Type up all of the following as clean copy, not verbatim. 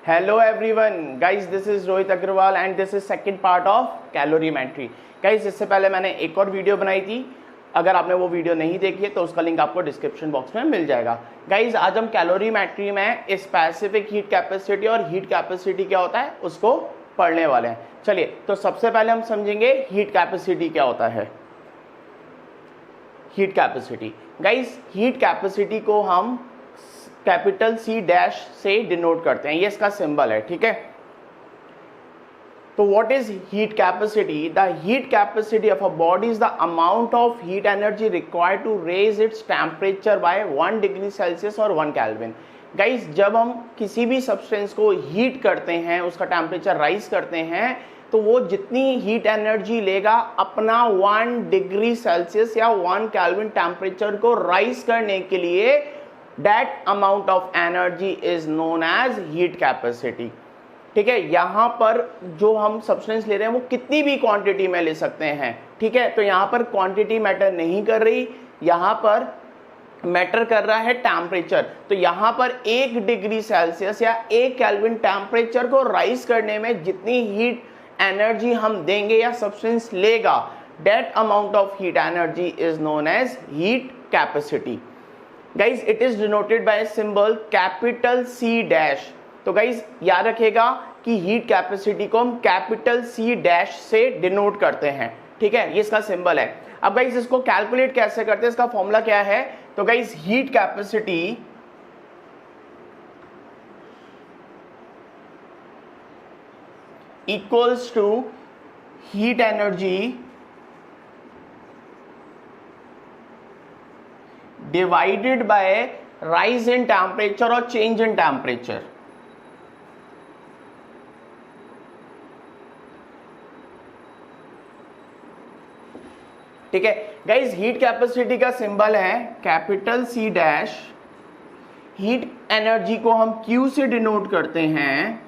Hello everyone guys, this is Rohit Agarwal and this is second part of calorimetry. Guys, इससे पहले मैंने एक और वीडियो बनाई थी। अगर आपने वो वीडियो नहीं देखी है तो उसका लिंक आपको डिस्क्रिप्शन बॉक्स में मिल जाएगा। गाइस, आज हम कैलोरीमेट्री में स्पेसिफिक हीट कैपेसिटी और हीट कैपेसिटी क्या होता है उसको पढ़ने वाले हैं। चलिए, तो सबसे पहले हम समझेंगे हीट कैपेसिटी क्या होता है। Heat capacity, guys heat capacity को हम कैपिटल सी डैश से डिनोट करते हैं, ये इसका सिंबल है, ठीक है। तो what is heat capacity? The heat capacity of a body is the amount of heat energy required to raise its temperature by 1 degree Celsius और 1 केल्विन। गाइस, जब हम किसी भी सब्सटेंस को हीट करते हैं, उसका टेम्परेचर राइज करते हैं, तो वो जितनी हीट एनर्जी लेगा अपना 1 डिग्री सेल्सियस या 1 केल्विन टेम्परेचर को राइज करने के लिए, that amount of energy is known as heat capacity. ठीक है, यहां पर जो हम सब्सटेंस ले रहे हैं वो कितनी भी क्वांटिटी में ले सकते हैं, ठीक है। तो यहां पर क्वांटिटी मैटर नहीं कर रही, यहां पर मैटर कर रहा है टेम्परेचर। तो यहां पर 1 डिग्री सेल्सियस या 1 केल्विन टेम्परेचर को राइज करने में जितनी हीट एनर्जी हम देंगे या सब्सटेंस लेगा, that amount of heat energy is known as heat capacity. Guys, it is denoted by symbol capital C dash. तो गाइज याद रखिएगा कि हीट कैपेसिटी को हम कैपिटल सी डैश से डिनोट करते हैं, ठीक है, ये इसका सिंबल है। अब गाइज इसको कैलकुलेट कैसे करते हैं, इसका फॉर्मूला क्या है? तो guys heat capacity equals to heat energy divided by rise in temperature और चेंज इन टेम्परेचर। ठीक है गाइज, हीट कैपेसिटी का सिंबल है capital C dash. Heat energy को हम Q से डिनोट करते हैं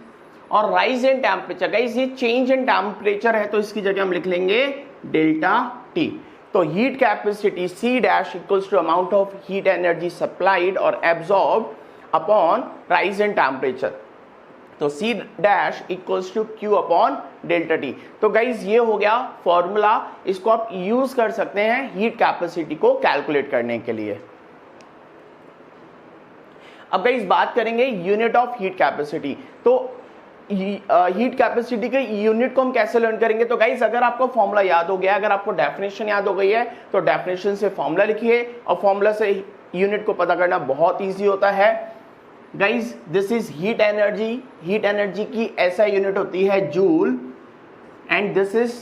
और राइज इन टेम्परेचर, गाइज ये चेंज इन टेम्परेचर है तो इसकी जगह हम लिख लेंगे डेल्टा T। तो heat capacity C dash equals to amount of heat energy supplied और absorb upon rise in temperature. तो C dash equals to Q upon delta T। तो गाइज ये हो गया फॉर्मूला, इसको आप यूज कर सकते हैं हीट कैपेसिटी को कैलकुलेट करने के लिए। अब गाइज बात करेंगे यूनिट ऑफ हीट कैपेसिटी। तो हीट कैपेसिटी के यूनिट को हम कैसे लर्न करेंगे? तो गाइज अगर आपको फॉर्मूला याद हो गया, अगर आपको डेफिनेशन याद हो गई है तो डेफिनेशन से फॉर्मूला लिखिए और फॉर्मूला से यूनिट को पता करना बहुत इजी होता है। Guys this is heat energy. Heat energy की ऐसा यूनिट होती है joule, and this is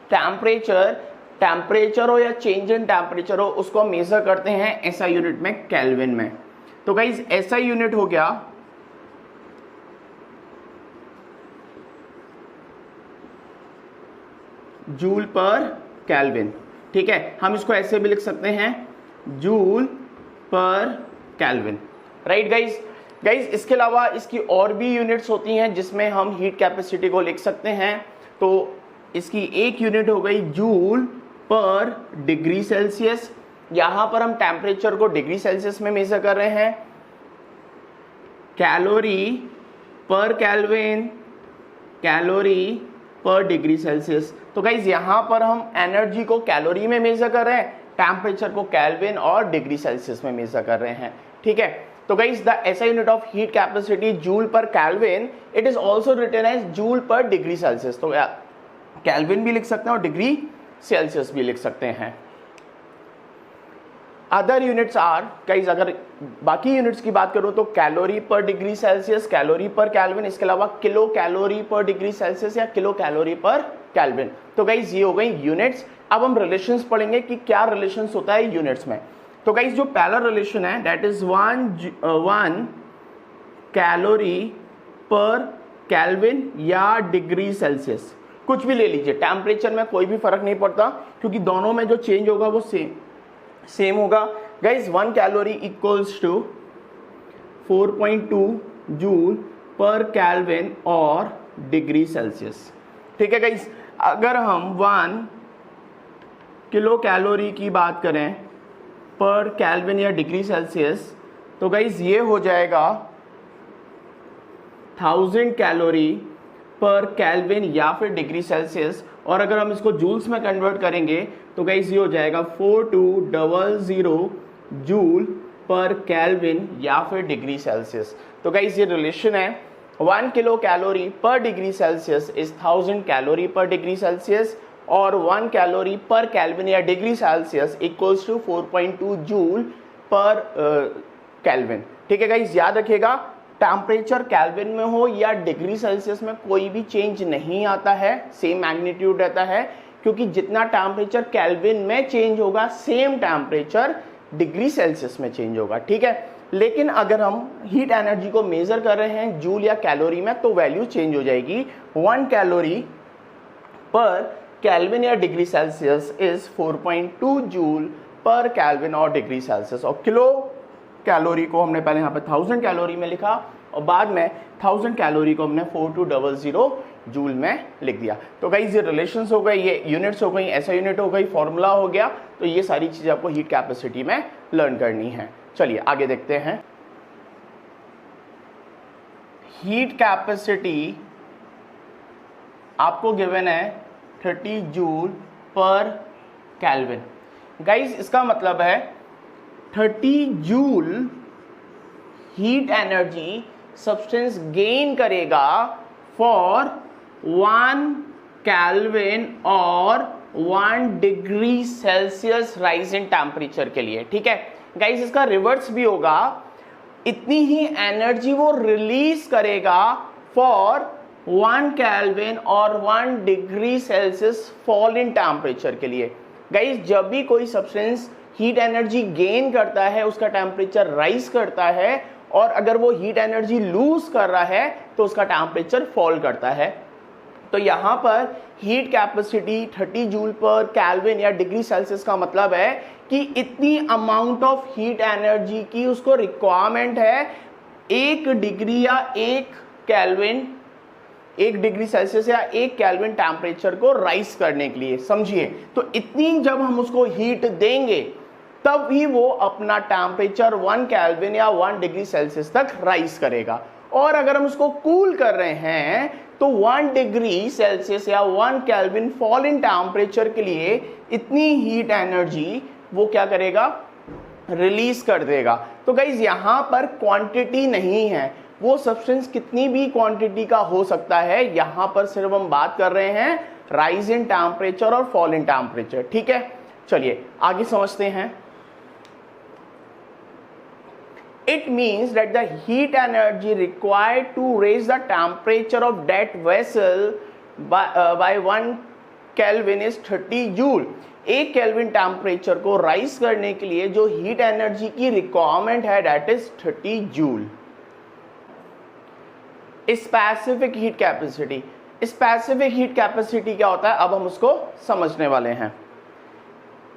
temperature. Temperature हो या चेंज इन टेम्परेचर हो, उसको हम मेजर करते हैं ऐसा यूनिट में, केल्विन में। तो गाइज ऐसा यूनिट हो गया जूल पर केल्विन, ठीक है। हम इसको ऐसे भी लिख सकते हैं joule per kelvin, right guys. Guys इसके अलावा इसकी और भी यूनिट्स होती हैं जिसमें हम हीट कैपेसिटी को लिख सकते हैं। तो इसकी एक यूनिट हो गई जूल पर डिग्री सेल्सियस। यहां पर हम टेम्परेचर को डिग्री सेल्सियस में मेजर कर रहे हैं। Calorie per kelvin, calorie per degree Celsius. तो गाइज यहां पर हम एनर्जी को कैलोरी में मेजर कर रहे हैं, टेम्परेचर को केल्विन और डिग्री सेल्सियस में मेजर कर रहे हैं, ठीक है। तो guys the SI unit of heat capacity joule per kelvin, it is also written as joule per degree Celsius. तो केल्विन भी लिख सकते हैं और डिग्री सेल्सियस भी लिख सकते हैं। अदर यूनिट्स आर, गाइज अगर बाकी यूनिट्स की बात करूं तो calorie per degree Celsius, calorie per kelvin, इसके अलावा kilo calorie per degree Celsius या किलो कैलोरी पर केल्विन। तो गाइज ये हो गई यूनिट्स। अब हम रिलेशंस पढ़ेंगे कि क्या रिलेशंस होता है यूनिट्स में। तो गाइज जो पहला रिलेशन है that is 1 calorie per kelvin या डिग्री सेल्सियस, कुछ भी ले लीजिए, टेम्परेचर में कोई भी फर्क नहीं पड़ता क्योंकि दोनों में जो चेंज होगा वो सेम होगा। Guys 1 calorie equals to 4.2 joule per kelvin और डिग्री सेल्सियस, ठीक है गाइज। अगर हम 1 किलो कैलोरी की बात करें पर केल्विन या डिग्री सेल्सियस, तो गाइज ये हो जाएगा 1000 कैलोरी पर केल्विन या फिर डिग्री सेल्सियस, और अगर हम इसको जूल्स में कन्वर्ट करेंगे तो गाइस ये हो जाएगा 4200 जूल पर केल्विन या फिर डिग्री सेल्सियस। तो गाइस ये रिलेशन है, 1 kilo calorie per degree Celsius is 1000 calorie per degree Celsius, और 1 कैलोरी पर केल्विन या degree Celsius equals to 4.2 joule per kelvin. ठीक है गाइस, याद रखिएगा टेम्परेचर केल्विन में हो या डिग्री सेल्सियस में कोई भी चेंज नहीं आता है, सेम मैग्नीट्यूड रहता है, क्योंकि जितना टेम्परेचर केल्विन में चेंज होगा सेम टेम्परेचर डिग्री सेल्सियस में चेंज होगा। ठीक है, लेकिन अगर हम हीट एनर्जी को मेजर कर रहे हैं जूल या कैलोरी में तो वैल्यू चेंज हो जाएगी। 1 कैलोरी पर केल्विन या degree Celsius is 4.2 joule per kelvin और डिग्री सेल्सियस, और किलो कैलोरी को हमने पहले यहाँ पे 1000 कैलोरी में लिखा और बाद में 1000 कैलोरी को हमने 4200 जूल में लिख दिया। तो गाइस ये रिलेशंस हो गए, ये यूनिट्स हो गई, ऐसा यूनिट हो गई, फॉर्मूला हो गया। तो ये सारी चीजें आपको हीट कैपेसिटी में लर्न करनी है। चलिए आगे देखते हैं। हीट कैपेसिटी आपको गिवन है 30 जूल पर केल्विन। गाइस इसका मतलब है 30 joule heat energy substance gain करेगा फॉर 1 केल्विन और 1 degree Celsius rise in temperature के लिए। ठीक है गाइस, इसका रिवर्स भी होगा, इतनी ही एनर्जी वो रिलीज करेगा फॉर 1 केल्विन और 1 degree Celsius fall in temperature के लिए। गाइस जब भी कोई सब्सटेंस हीट एनर्जी गेन करता है उसका टेम्परेचर राइज करता है, और अगर वो हीट एनर्जी लूज कर रहा है तो उसका टेम्परेचर फॉल करता है। तो यहाँ पर heat capacity 30 joule per kelvin या डिग्री सेल्सियस का मतलब है कि इतनी अमाउंट ऑफ हीट एनर्जी की उसको रिक्वायरमेंट है 1 डिग्री या 1 केल्विन, 1 डिग्री सेल्सियस या 1 केल्विन टेम्परेचर को राइज करने के लिए। समझिए, तो इतनी जब हम उसको हीट देंगे तब ही वो अपना टेम्परेचर 1 केल्विन या 1 डिग्री सेल्सियस तक राइज करेगा। और अगर हम उसको कूल कर रहे हैं तो 1 डिग्री सेल्सियस या 1 केल्विन फॉल इन टेम्परेचर के लिए इतनी हीट एनर्जी वो क्या करेगा, रिलीज कर देगा। तो गाइज यहाँ पर क्वांटिटी नहीं है, वो सब्सटेंस कितनी भी क्वांटिटी का हो सकता है, यहाँ पर सिर्फ हम बात कर रहे हैं राइज इन टेम्परेचर और फॉल इन टेम्परेचर। ठीक है, चलिए आगे समझते हैं। It means that the heat energy required to raise the temperature of that vessel by 1 Kelvin is 30 joule. 1 kelvin temperature को राइज करने के लिए जो हीट एनर्जी की रिक्वायरमेंट है that is 30 joule. Specific heat capacity, specific heat capacity क्या होता है अब हम उसको समझने वाले हैं।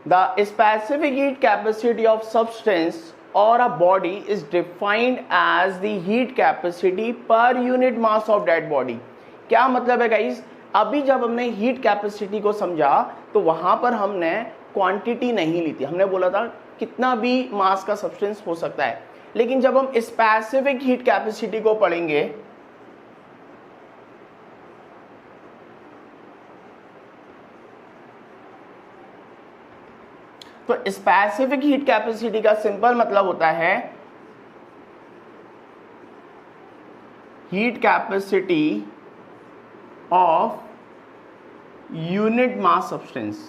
The specific heat capacity of substance or a body is defined as the heat capacity per unit mass of that body। क्या मतलब है गाइस, अभी जब हमने हीट कैपेसिटी को समझा तो वहां पर हमने क्वांटिटी नहीं ली थी, हमने बोला था कितना भी मास का सब्सटेंस हो सकता है। लेकिन जब हम स्पेसिफिक हीट कैपेसिटी को पढ़ेंगे तो स्पेसिफिक हीट कैपेसिटी का सिंपल मतलब होता है heat capacity of unit mass substance.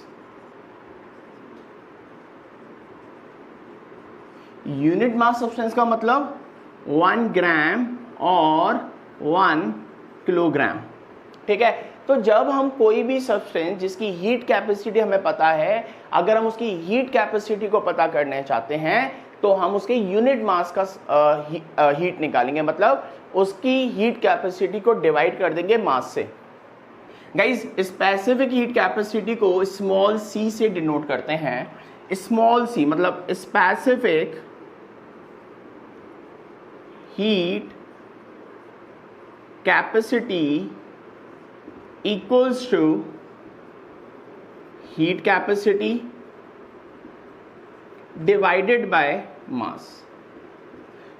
Unit mass substance का मतलब 1 ग्राम और 1 किलोग्राम। ठीक है, तो जब हम कोई भी सब्सटेंस जिसकी हीट कैपेसिटी हमें पता है, अगर हम उसकी हीट कैपेसिटी को पता करना चाहते हैं तो हम उसके यूनिट मास का हीट निकालेंगे, मतलब उसकी हीट कैपेसिटी को डिवाइड कर देंगे मास से। गाइस स्पेसिफिक हीट कैपेसिटी को स्मॉल सी से डिनोट करते हैं। स्मॉल सी मतलब specific heat capacity equals to heat capacity divided by mass।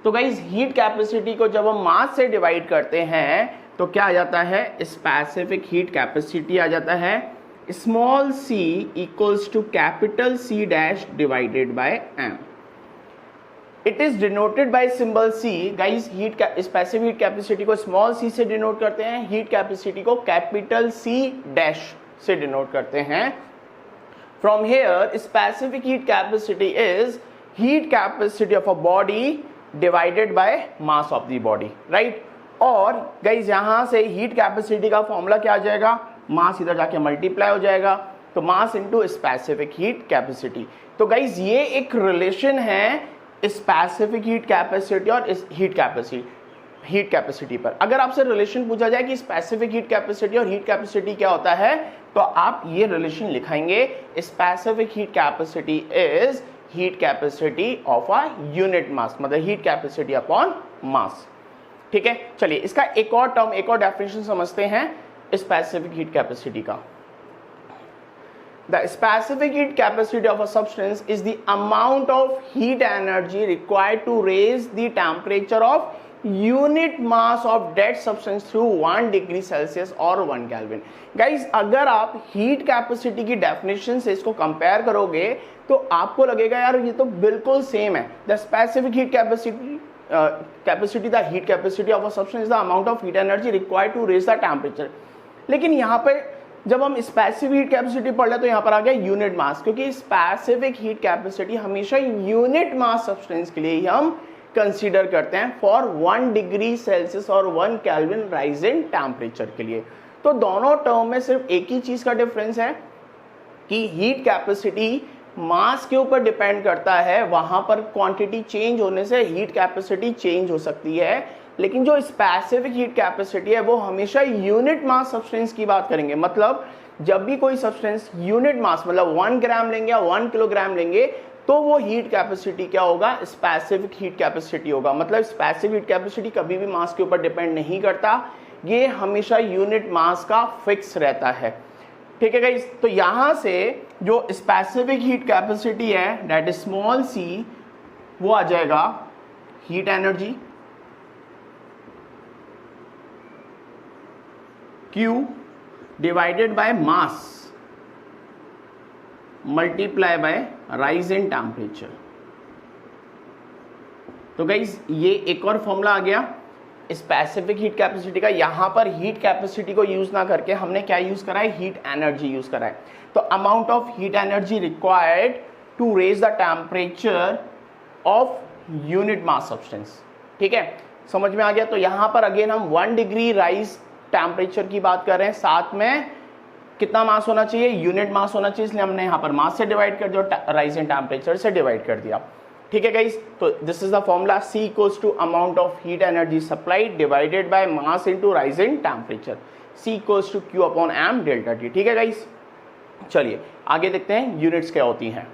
तो गाइज हीट कैपेसिटी को जब हम मास से डिवाइड करते हैं तो क्या आ जाता है, स्पेसिफिक हीट कैपेसिटी आ जाता है, small c equals to capital C dash divided by m. It is denoted by symbol C. Guys specific heat capacity को स्मॉल c से डिनोट करते हैं, हीट कैपेसिटी को कैपिटल C डैश से denote करते हैं. From here specific heat capacity is heat capacity of a body divided by mass of the body, right. और guys यहां से हीट कैपेसिटी का फॉर्मूला क्या आ जाएगा, मास इधर जाके मल्टीप्लाई हो जाएगा, तो mass into specific heat capacity. तो गाइज ये एक रिलेशन है स्पेसिफिक हीट कैपेसिटी और हीट कैपेसिटी पर. अगर आपसे रिलेशन पूछा जाए कि स्पेसिफिक हीट कैपेसिटी और हीट कैपेसिटी क्या होता है, तो आप ये रिलेशन लिखेंगे, specific heat capacity is heat capacity of a unit mass, मतलब हीट कैपेसिटी अपॉन मास. ठीक है, चलिए इसका एक और टर्म, एक और डेफिनेशन समझते हैं स्पेसिफिक हीट कैपेसिटी का. The specific heat capacity of a substance is the amount of heat energy required to raise the temperature of unit mass of that substance through 1 degree Celsius or 1 Kelvin. Guys, अगर आप heat capacity की definition से इसको compare करोगे तो आपको लगेगा यार ये तो बिल्कुल सेम है. The specific heat capacity, the heat capacity of a substance is the amount of heat energy required to raise the temperature. लेकिन यहाँ पे जब हम स्पेसिफिक हीट कैपेसिटी पढ़ लें तो यहाँ पर आ गया यूनिट मास, क्योंकि स्पेसिफिक हीट कैपेसिटी हमेशा यूनिट मास सब्सटेंस के लिए ही हम कंसीडर करते हैं फॉर 1 डिग्री सेल्सियस और 1 केल्विन राइज इन टेम्परेचर के लिए. तो दोनों टर्म में सिर्फ एक ही चीज का डिफरेंस है कि हीट कैपेसिटी मास के ऊपर डिपेंड करता है, वहां पर क्वांटिटी चेंज होने से हीट कैपेसिटी चेंज हो सकती है. लेकिन जो स्पेसिफिक हीट कैपेसिटी है वो हमेशा यूनिट मास सब्सटेंस की बात करेंगे. मतलब जब भी कोई सब्सटेंस यूनिट मास मतलब 1 ग्राम लेंगे या 1 किलोग्राम लेंगे तो वो हीट कैपेसिटी क्या होगा, स्पेसिफिक हीट कैपेसिटी होगा. मतलब स्पेसिफिक हीट कैपेसिटी कभी भी मास के ऊपर डिपेंड नहीं करता, ये हमेशा यूनिट मास का फिक्स रहता है. ठीक है गाइस, तो यहां से जो स्पेसिफिक हीट कैपेसिटी है दैट इज स्मॉल c, वो आ जाएगा heat energy Q divided by mass multiply by rise in temperature. तो गाइज ये एक और फॉर्मूला आ गया स्पेसिफिक हीट कैपेसिटी का. यहां पर हीट कैपेसिटी को यूज ना करके हमने क्या यूज करा है, हीट एनर्जी यूज करा है. तो amount of heat energy required to raise the temperature of unit mass substance. ठीक है, समझ में आ गया. तो यहां पर अगेन हम 1 डिग्री राइज टेम्परेचर की बात कर रहे हैं, साथ में कितना मास होना चाहिए, यूनिट मास होना चाहिए, इसलिए हमने यहां पर मास से डिवाइड कर दिया, राइज इन टेम्परेचर से डिवाइड कर दिया. ठीक है गाइस, तो this is the formula, C equals to amount of heat energy supplied divided by mass into rise in temperature. C equals to Q upon m delta T. ठीक है guys, चलिए आगे देखते हैं यूनिट्स क्या होती हैं.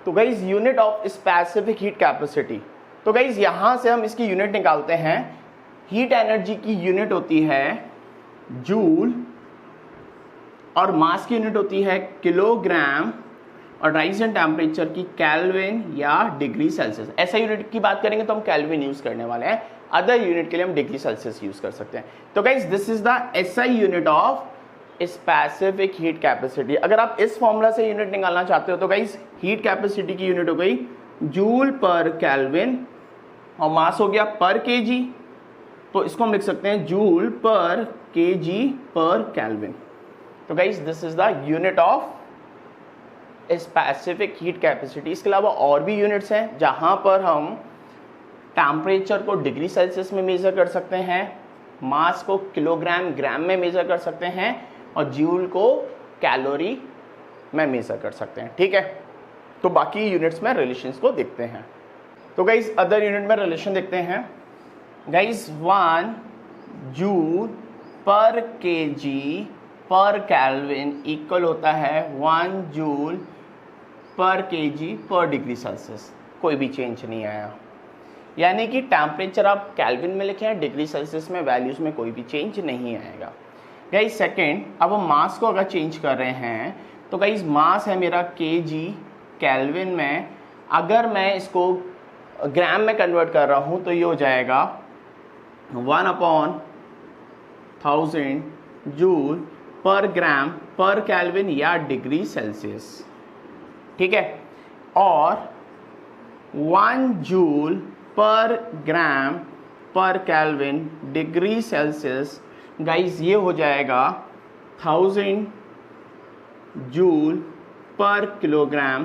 तो guys unit of specific heat capacity, तो गाइस यहां से हम इसकी यूनिट निकालते हैं. हीट एनर्जी की यूनिट होती है जूल और मास की यूनिट होती है किलोग्राम और राइज इन टेम्परेचर की केल्विन या डिग्री सेल्सियस. ऐसा यूनिट की बात करेंगे तो हम केल्विन यूज करने वाले हैं, अदर यूनिट के लिए हम डिग्री सेल्सियस यूज कर सकते हैं. तो guys this is the SI unit of specific heat capacity. अगर आप इस फॉर्मूला से यूनिट निकालना चाहते हो तो गाइस हीट कैपेसिटी की यूनिट हो गई जूल पर केल्विन और मास हो गया पर केजी, तो इसको हम लिख सकते हैं जूल पर केजी पर केल्विन. तो guys this is the unit of specific heat capacity. इसके अलावा और भी यूनिट्स हैं जहां पर हम टेम्परेचर को डिग्री सेल्सियस में मेजर कर सकते हैं, मास को किलोग्राम ग्राम में मेजर कर सकते हैं और जूल को कैलोरी में मेजर कर सकते हैं. ठीक है, तो बाकी यूनिट्स में रिलेशंस को देखते हैं. तो गाइस अदर यूनिट में रिलेशन देखते हैं. गाइस 1 जूल पर केजी पर केल्विन इक्वल होता है 1 जूल पर केजी पर डिग्री सेल्सियस. कोई भी चेंज नहीं आया, यानी कि टेम्परेचर आप केल्विन में लिखे हैं, डिग्री सेल्सियस में वैल्यूज में कोई भी चेंज नहीं आएगा. गाइस सेकेंड, अब हम मास को अगर चेंज कर रहे हैं तो गाइस मास है मेरा केजी केल्विन में. अगर मैं इसको ग्राम में कन्वर्ट कर रहा हूँ तो ये हो जाएगा 1/1000 जूल पर ग्राम पर केल्विन या डिग्री सेल्सियस, ठीक है। और 1 जूल पर ग्राम पर केल्विन डिग्री सेल्सियस, गाइस ये हो जाएगा 1000 joule per kilogram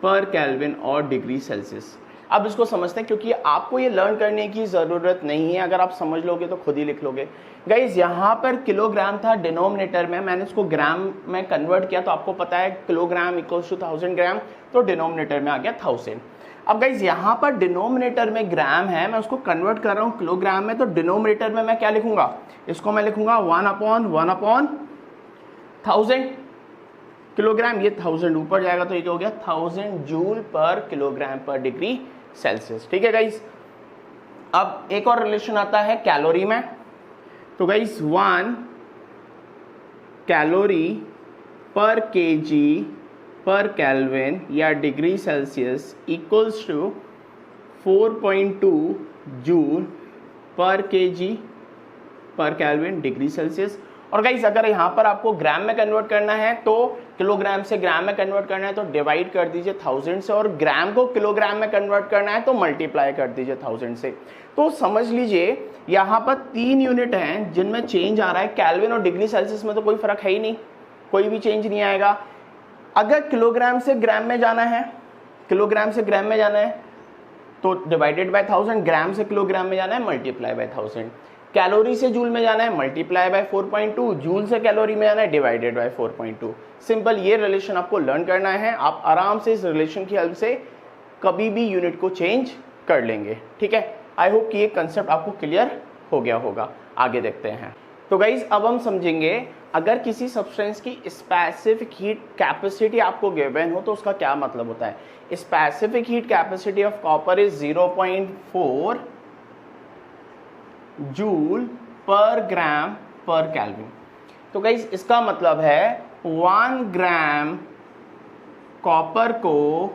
per kelvin और डिग्री सेल्सियस। अब इसको समझते हैं, क्योंकि आपको ये लर्न करने की ज़रूरत नहीं है, अगर आप समझ लोगे तो खुद ही लिख लोगे। गाइज यहाँ पर किलोग्राम था डिनोमिनेटर में, मैंने इसको ग्राम में कन्वर्ट किया, तो आपको पता है किलोग्राम इक्वल्स टू 1000 ग्राम, तो डिनोमिनेटर में आ गया 1000। अब गाइज यहाँ पर डिनोमिनेटर में ग्राम है, मैं उसको कन्वर्ट कर रहा हूँ किलोग्राम में, तो डिनोमिनेटर में मैं क्या लिखूंगा, इसको मैं लिखूंगा 1/1000 किलोग्राम, ये 1000 ऊपर जाएगा तो ये हो गया 1000 जूल पर किलोग्राम पर डिग्री सेल्सियस, ठीक है गाइस। अब एक और रिलेशन आता है कैलोरी में, तो गाइस 1 कैलोरी पर केजी पर केल्विन या degree Celsius equals to 4.2 joule per kg पर केल्विन डिग्री सेल्सियस। और गाइस अगर यहाँ पर आपको ग्राम में कन्वर्ट करना है, तो किलोग्राम से ग्राम में कन्वर्ट करना है तो डिवाइड कर दीजिए 1000 से, और ग्राम को किलोग्राम में कन्वर्ट करना है तो मल्टीप्लाई कर दीजिए 1000 से। तो समझ लीजिए यहाँ पर 3 यूनिट हैं जिनमें चेंज आ रहा है, केल्विन और डिग्री सेल्सियस में तो कोई फर्क है ही नहीं, कोई भी चेंज नहीं आएगा। अगर किलोग्राम से ग्राम में जाना है, किलोग्राम से ग्राम में जाना है तो डिवाइडेड बाय 1000, ग्राम से किलोग्राम में जाना है मल्टीप्लाई बाय 1000, कैलोरी से जूल में जाना है मल्टीप्लाई बाय 4.2, जूल से कैलोरी में जाना है डिवाइडेड बाय 4.2। सिंपल, ये रिलेशन आपको लर्न करना है, आप आराम से इस रिलेशन की हेल्प से कभी भी यूनिट को चेंज कर लेंगे, ठीक है। आई होप कि ये कंसेप्ट आपको क्लियर हो गया होगा। आगे देखते हैं। तो गाइज अब हम समझेंगे, अगर किसी सब्सटेंस की स्पेसिफिक हीट कैपेसिटी आपको गिवन हो तो उसका क्या मतलब होता है। Specific heat capacity of copper is 0.4 joule per gram पर केल्विन। तो गाइस इसका मतलब है 1 ग्राम कॉपर को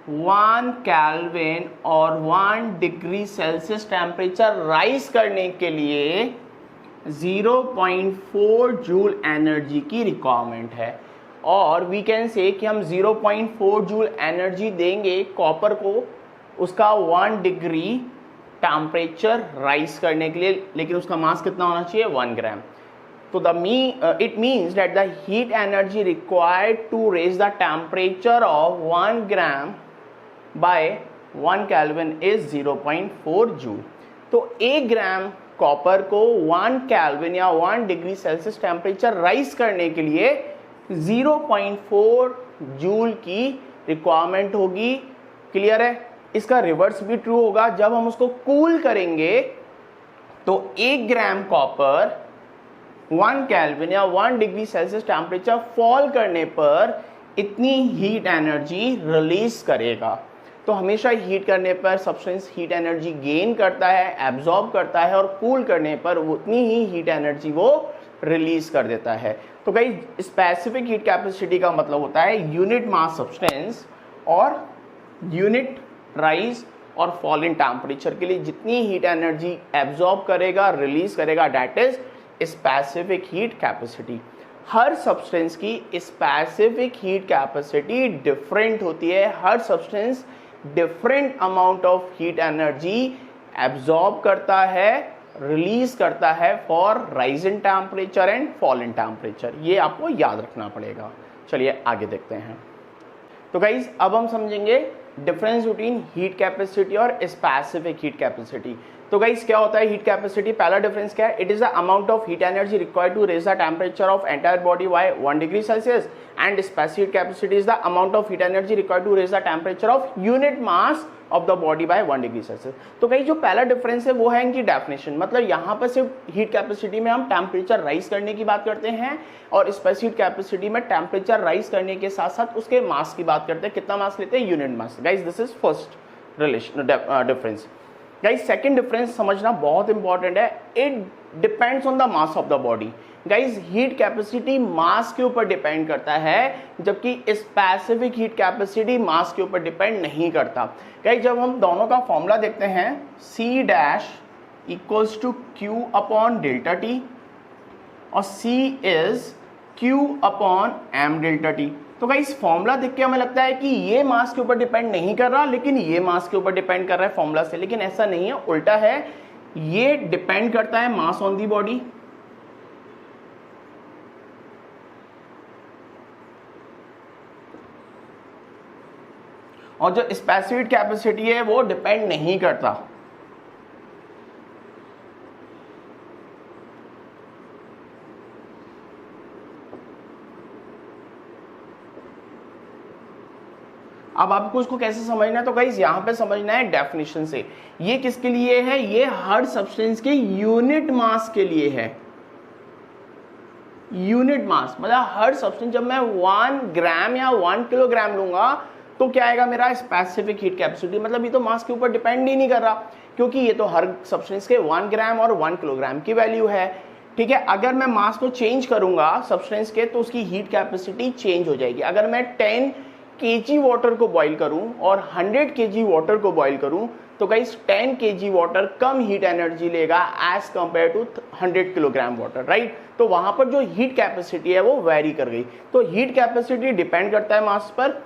1 केल्विन और 1 डिग्री सेल्सियस टेम्परेचर राइज करने के लिए 0.4 जूल एनर्जी की रिक्वायरमेंट है। और वी कैन से कि हम 0.4 जूल एनर्जी देंगे कॉपर को उसका 1 डिग्री टेम्परेचर राइज करने के लिए, लेकिन उसका मास कितना होना चाहिए, 1 ग्राम। तो it means that the heat energy required to raise the temperature of 1 gram by 1 Kelvin is 0.4 joule. तो 1 ग्राम कॉपर को 1 केल्विन या 1 डिग्री सेल्सियस टेम्परेचर राइज करने के लिए 0.4 जूल की रिक्वायरमेंट होगी। क्लियर है। इसका रिवर्स भी ट्रू होगा, जब हम उसको कूल करेंगे तो 1 ग्राम कॉपर 1 केल्विन या 1 डिग्री सेल्सियस टेम्परेचर फॉल करने पर इतनी हीट एनर्जी रिलीज करेगा। तो हमेशा हीट करने पर सब्सटेंस हीट एनर्जी गेन करता है, एब्जॉर्ब करता है, और कूल करने पर उतनी ही हीट एनर्जी वो रिलीज कर देता है। तो कई स्पेसिफिक हीट कैपेसिटी का मतलब होता है यूनिट मास सब्सटेंस और यूनिट राइज और फॉल इन टेम्परेचर के लिए जितनी हीट एनर्जी एब्जॉर्ब करेगा, रिलीज करेगा, that is specific heat capacity. हर सब्सटेंस की स्पेसिफिक हीट कैपेसिटी डिफरेंट होती है। हर substance different amount of heat energy absorb करता है, रिलीज करता है for rise in temperature and fall in temperature. ये आपको याद रखना पड़ेगा। चलिए आगे देखते हैं। तो गाइज अब हम समझेंगे डिफरेंस बिटवीन हीट कैपेसिटी और स्पेसिफिक हीट कैपेसिटी। तो गाइस क्या होता है हीट कैपेसिटी? पहला डिफरेंस क्या है? It is the amount of heat energy required to raise the temperature of entire body by 1 degree Celsius, and specific capacity is the amount of heat energy required to raise the temperature of unit mass of the body by 1 degree Celsius. तो guys जो पहला difference है वो है इनकी definition. मतलब यहाँ पर सिर्फ हीट कैपेसिटी में हम टेम्परेचर राइज करने की बात करते हैं, और स्पेसिफिक कैपेसिटी में टेम्परेचर राइज करने के साथ साथ उसके मास की बात करते हैं। कितना मास लेते हैं? Unit mass. Guys this is first relation difference. Guys second difference समझना बहुत इंपॉर्टेंट है, it depends on the mass of the body. Guys heat capacity mass के ऊपर डिपेंड करता है, जबकि स्पेसिफिक हीट कैपेसिटी मास के ऊपर डिपेंड नहीं करता। गाइज जब हम दोनों का फॉर्मूला देखते हैं, C dash equals to Q upon delta T और C is Q upon M delta T। तो गाइस फॉर्मूला देख के हमें लगता है कि ये मास के ऊपर डिपेंड नहीं कर रहा, लेकिन ये मास के ऊपर डिपेंड कर रहा है फॉर्मूला से, लेकिन ऐसा नहीं है, उल्टा है, ये डिपेंड करता है मास ऑन दी बॉडी और जो स्पेसिफिक कैपेसिटी है वो डिपेंड नहीं करता। अब आपको इसको कैसे समझना है, तो गाइस यहां पे समझना है डेफिनेशन से। ये किसके लिए है, ये हर सब्सटेंस के यूनिट मास के लिए है। यूनिट मास मतलब हर सब्सटेंस, जब मैं 1 ग्राम या 1 किलोग्राम लूंगा तो क्या आएगा मेरा स्पेसिफिक हीट कैपेसिटी, मतलब ये तो मास के ऊपर डिपेंड ही नहीं कर रहा, क्योंकि ये तो हर सब्सटेंस के 1 ग्राम और 1 किलोग्राम की वैल्यू है। ठीक है, अगर मैं मास को चेंज करूंगा सब्सटेंस के तो उसकी हीट कैपेसिटी चेंज हो जाएगी। अगर मैं 10 kg वाटर को बॉईल करूं और 100 kg वाटर को बॉईल करूं तो गाइस 10 kg वाटर कम हीट एनर्जी लेगा as compare to 100 kilogram water, right. तो वहां पर जो हीट कैपेसिटी है वो वेरी कर गई। तो हीट कैपेसिटी डिपेंड करता है मास पर,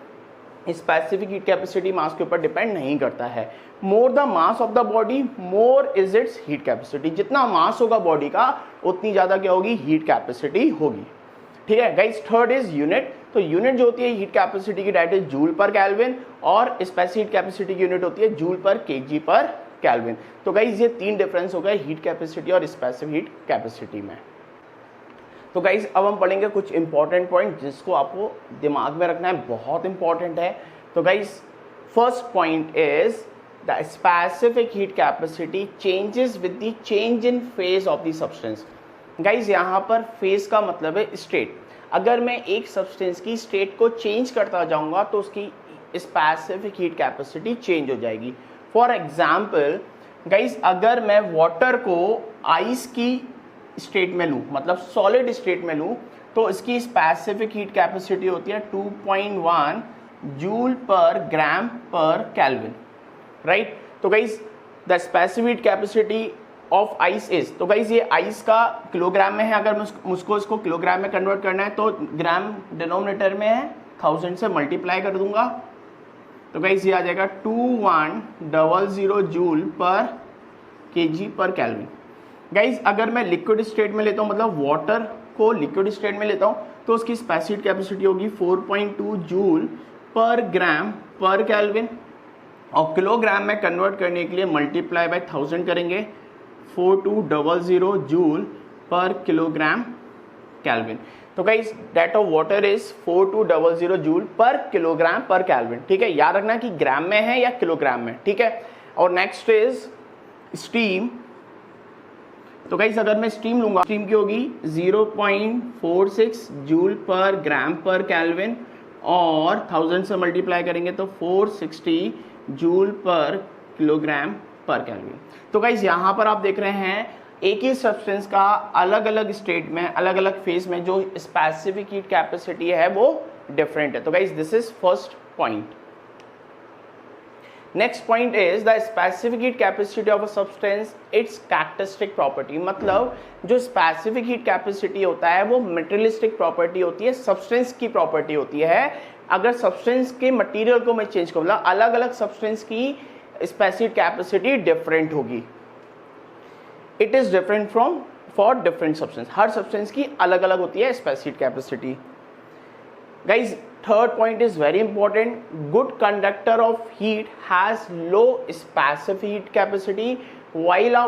स्पेसिफिक हीट कैपेसिटी मास के ऊपर डिपेंड नहीं करता है। More the mass of the body more is it's heat capacity, जितना मास होगा बॉडी का उतनी ज्यादा क्या होगी, हीट कैपेसिटी होगी। ठीक है गाइस, थर्ड इज यूनिट। तो यूनिट जो होती है हीट कैपेसिटी की direct is joule per kelvin और स्पेसिफिक हीट कैपेसिटी की यूनिट होती है जूल पर केजी पर केल्विन। तो गाइस ये 3 डिफरेंस हो गए हीट कैपेसिटी और स्पेसिफिक हीट कैपेसिटी में। तो गाइस अब हम पढ़ेंगे कुछ इंपॉर्टेंट पॉइंट जिसको आपको दिमाग में रखना है, बहुत इंपॉर्टेंट है। तो guys first point is the specific heat capacity changes with the change in phase of the substance. Guys यहाँ पर फेज का मतलब है स्टेट। अगर मैं एक सब्सटेंस की स्टेट को चेंज करता जाऊंगा तो उसकी स्पेसिफिक हीट कैपेसिटी चेंज हो जाएगी। फॉर एग्जाम्पल गाइस अगर मैं वाटर को आइस की स्टेट में लूँ, मतलब सॉलिड स्टेट में लूँ, तो इसकी स्पेसिफिक हीट कैपेसिटी होती है 2.1 जूल पर ग्राम पर केल्विन, राइट। तो guys the specific heat capacity of ice is, तो गाइस ये आइस का किलोग्राम में है, अगर मुझको इसको किलोग्राम में कन्वर्ट करना है तो ग्राम डिनोमिनेटर में है, 1000 से मल्टीप्लाई कर दूंगा तो गाइस ये आ जाएगा 2100 जूल पर केजी पर केल्विन। गाइस अगर मैं लिक्विड स्टेट में लेता हूँ, मतलब वाटर को लिक्विड स्टेट में लेता हूँ, तो उसकी स्पेसिफिक कैपेसिटी होगी 4.2 जूल पर ग्राम पर केल्विन और किलोग्राम में कन्वर्ट करने के लिए मल्टीप्लाई बाय 1000 करेंगे, 4200 जूल पर किलोग्राम केल्विन। तो guys that of water is 4200 joule per kilogram per kelvin. ठीक है, याद रखना कि ग्राम में है या किलोग्राम में। ठीक है, और नेक्स्ट इज स्टीम। तो गाइस अगर मैं स्टीम लूंगा, स्टीम की होगी 0.46 जूल पर ग्राम पर केल्विन और 1000 से मल्टीप्लाई करेंगे तो 460 joule per kilogram per kelvin. तो गाइस यहाँ पर आप देख रहे हैं एक ही सब्सटेंस का अलग अलग स्टेट में, अलग अलग फेज में जो स्पेसिफिक हीट कैपेसिटी है वो डिफरेंट है। तो guys this is first point. Next point is the specific heat capacity of a substance it's characteristic property. मतलब जो स्पेसिफिक हीट कैपेसिटी होता है वो मटेरियलिस्टिक प्रॉपर्टी होती है, सब्सटेंस की प्रॉपर्टी होती है। अगर सब्सटेंस के मटेरियल को मैं चेंज करूँ, मतलब अलग अलग सब्सटेंस की स्पेसिफिक कैपेसिटी डिफरेंट होगी। It is different from for different substance, her substance की अलग अलग होती है specific capacity. Guys third point is very important, good conductor of heat has low specific heat capacity while a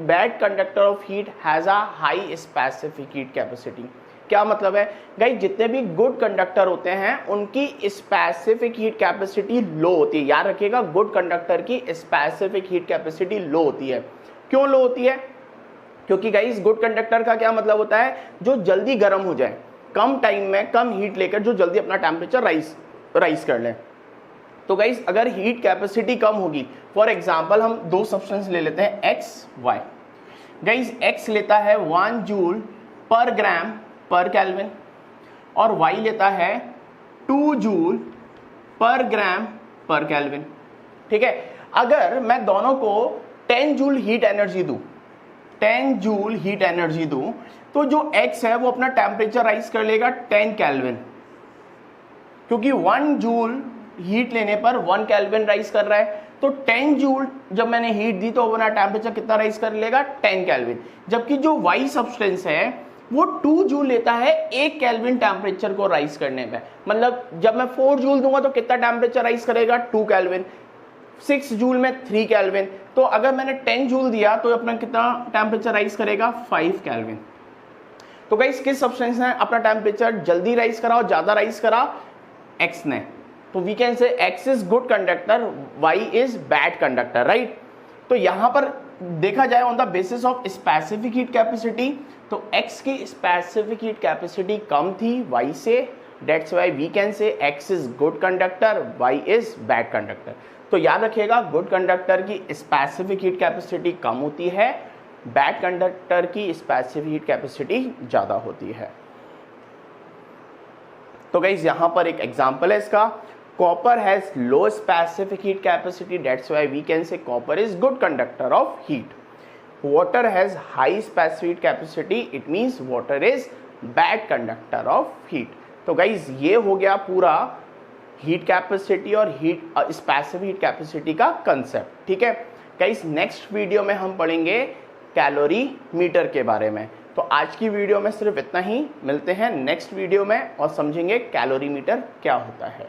bad conductor of heat has a high specific heat capacity। क्या मतलब है guys, जितने भी गुड कंडक्टर होते हैं उनकी specific heat capacity लो होती है। याद रखिएगा गुड कंडक्टर की स्पेसिफिक हीट कैपेसिटी लो होती है। क्यों लो होती है? क्योंकि गाइस गुड कंडक्टर का क्या मतलब होता है, जो जल्दी गर्म हो जाए, कम टाइम में कम हीट लेकर जो जल्दी अपना टेम्परेचर राइज कर ले। तो गाइस अगर हीट कैपेसिटी कम होगी, फॉर एग्जांपल हम दो सब्सटेंस ले लेते हैं एक्स वाई। गाइस एक्स लेता है 1 जूल पर ग्राम पर केल्विन और वाई लेता है 2 जूल पर ग्राम पर केल्विन। ठीक है, अगर मैं दोनों को 10 जूल हीट एनर्जी दूं, 10 जूल हीट एनर्जी दूं, तो जो x है वो अपना टेम्परेचर राइज कर लेगा 10 केल्विन, क्योंकि 1 जूल हीट लेने पर 1 केल्विन राइज कर रहा है। तो 10 जूल जब मैंने हीट दी तो अपना टेम्परेचर कितना राइज कर लेगा 10 केल्विन। जबकि जो y सब्सटेंस है वो 2 जूल लेता है 1 केल्विन टेम्परेचर को राइज करने में। मतलब जब मैं 4 जूल दूंगा तो कितना टेम्परेचर राइज करेगा 2 केल्विन, 6 जूल में 3 केल्विन। तो अगर मैंने 10 जूल दिया तो अपना कितना टेम्परेचर राइज करेगा 5 केल्विन। तो गाइस किस सब्सटेंस ने अपना टेम्परेचर जल्दी राइज करा और ज्यादा राइज करा? एक्स ने। तो we can say X is good conductor, Y is bad conductor, right. तो यहां पर देखा जाए on the basis of specific heat capacity, तो एक्स की स्पेसिफिक हीट कैपेसिटी कम थी वाई से, that's why we can say X is good conductor, Y is bad conductor. तो याद रखिएगा गुड कंडक्टर की स्पेसिफिक हीट कैपेसिटी कम होती है, बैड कंडक्टर की स्पेसिफिक हीट कैपेसिटी ज्यादा होती है। तो गाइस यहां पर एक एग्जांपल है इसका, copper has low specific heat capacity, that's why we can say copper is good conductor of heat. Water has high specific heat capacity, it means water is bad conductor of heat. तो guys ये हो गया पूरा heat capacity और heat specific heat capacity का concept. ठीक है guys, next video में हम पढ़ेंगे कैलोरी मीटर के बारे में। तो आज की वीडियो में सिर्फ इतना ही, मिलते हैं नेक्स्ट वीडियो में और समझेंगे कैलोरी मीटर क्या होता है।